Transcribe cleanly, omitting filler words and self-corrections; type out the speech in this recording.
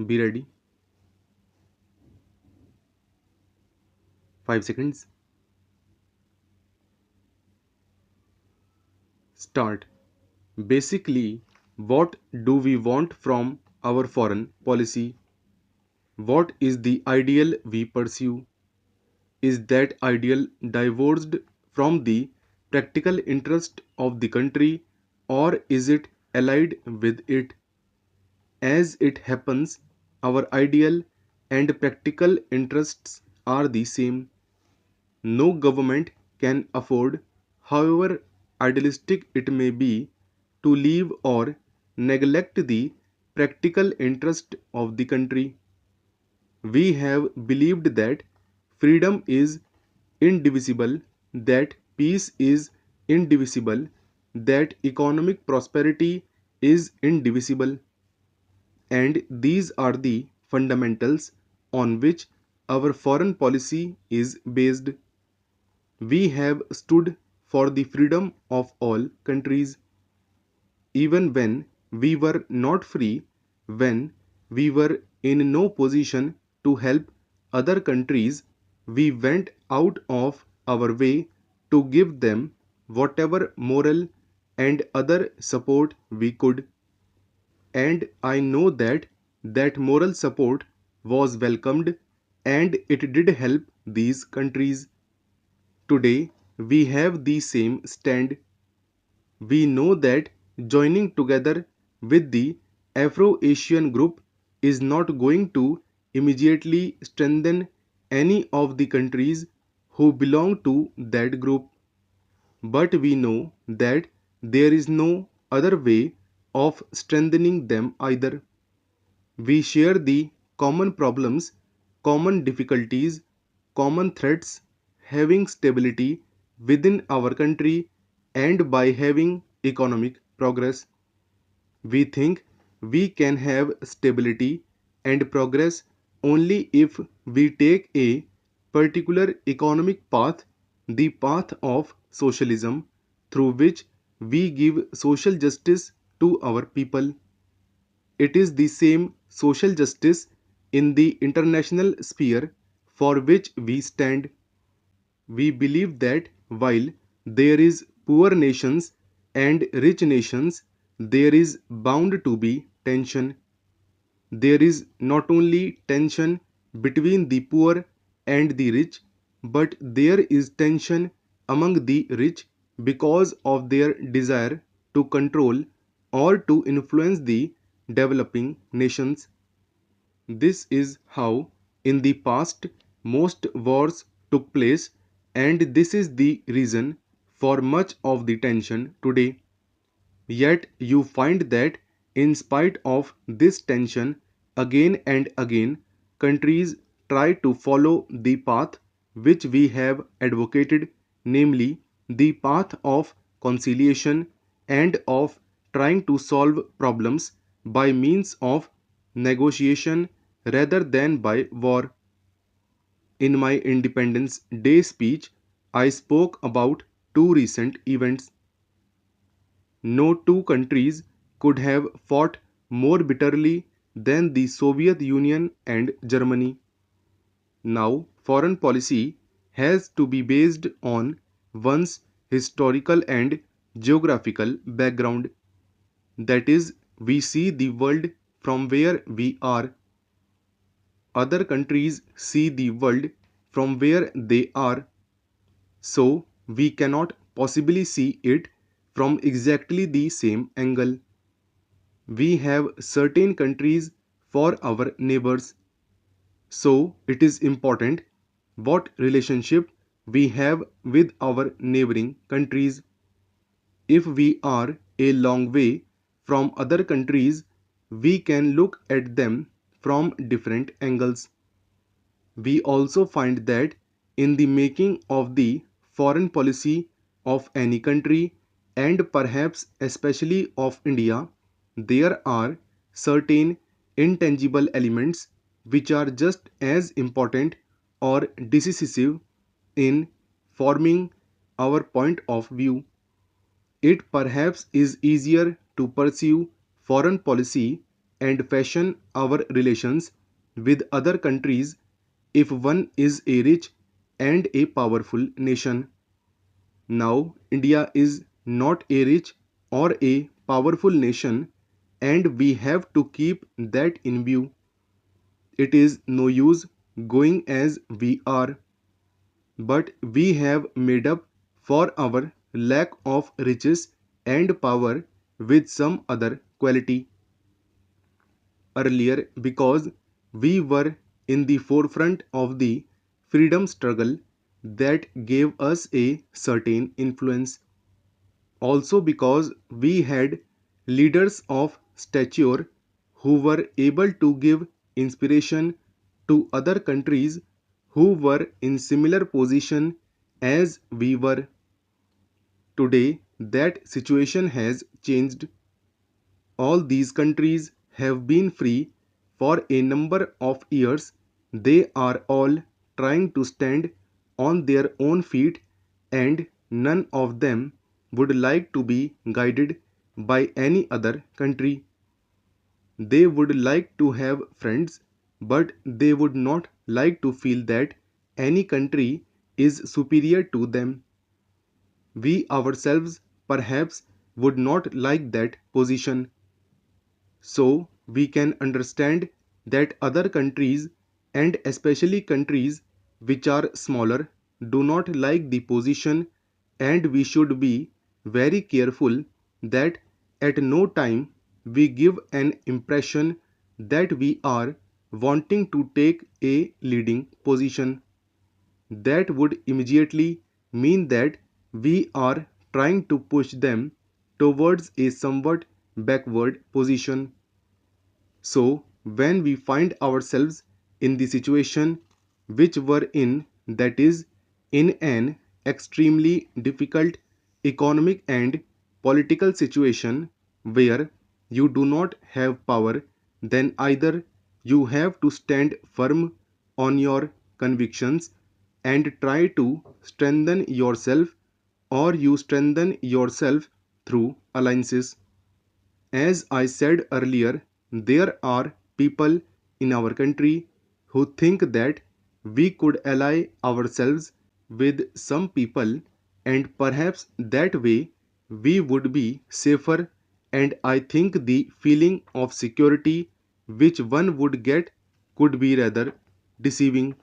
Be ready. 5 seconds. Start. Basically, what do we want from our foreign policy? What is the ideal we pursue? Is that ideal divorced from the practical interest of the country, or is it allied with it? As it happens, our ideal and practical interests are the same. No government can afford, however idealistic it may be, to leave or neglect the practical interest of the country. We have believed that freedom is indivisible, that peace is indivisible, that economic prosperity is indivisible, and these are the fundamentals on which our foreign policy is based. We have stood for the freedom of all countries, even when we were not free, when we were in no position to help other countries. We went out of our way to give them whatever moral and other support we could. And I know that that moral support was welcomed and it did help these countries. Today, we have the same stand. We know that joining together with the Afro Asian group is not going to immediately strengthen any of the countries who belong to that group, but we know that there is no other way of strengthening them either. We share the common problems, common difficulties, common threats, having stability within our country and by having economic progress. We think we can have stability and progress only if we take a particular economic path, the path of socialism, through which we give social justice to our people. It is the same social justice in the international sphere for which we stand. We believe that while there is poor nations and rich nations, there is bound to be tension. There is not only tension between the poor and the rich, but there is tension among the rich because of their desire to control or to influence the developing nations. This is how, in the past, most wars took place, and this is the reason for much of the tension today. Yet you find that, in spite of this tension, again and again, countries try to follow the path which we have advocated, namely the path of conciliation and of trying to solve problems by means of negotiation rather than by war. In my Independence Day speech, I spoke about two recent events. No two countries could have fought more bitterly than the Soviet Union and Germany. Now, foreign policy has to be based on one's historical and geographical background. That is, we see the world from where we are. Other countries see the world from where they are. So, we cannot possibly see it from exactly the same angle. We have certain countries for our neighbors. So it is important what relationship we have with our neighboring countries. If we are a long way from other countries, we can look at them from different angles. We also find that in the making of the foreign policy of any country, and perhaps especially of India, there are certain intangible elements which are just as important or decisive in forming our point of view. It perhaps is easier to pursue foreign policy and fashion our relations with other countries if one is a rich and a powerful nation. Now, India is not a rich or a powerful nation, and we have to keep that in view. It is no use going as we are, but we have made up for our lack of riches and power with some other quality earlier because we were in the forefront of the freedom struggle that gave us a certain influence. Also because we had leaders of stature who were able to give inspiration to other countries who were in similar position as we were. Today that situation has changed. All these countries have been free for a number of years. They are all trying to stand on their own feet, and none of them would like to be guided by any other country. They would like to have friends, but they would not like to feel that any country is superior to them. We ourselves perhaps would not like that position. So we can understand that other countries, and especially countries which are smaller, do not like the position, and we should be very careful that at no time we give an impression that we are wanting to take a leading position. That would immediately mean that we are trying to push them towards a somewhat backward position. So, when we find ourselves in the situation which we're in, that is, in an extremely difficult economic and political situation where you do not have power, then either you have to stand firm on your convictions and try to strengthen yourself, or you strengthen yourself through alliances. As I said earlier, there are people in our country who think that we could ally ourselves with some people, and perhaps that way we would be safer, and I think the feeling of security which one would get could be rather deceiving.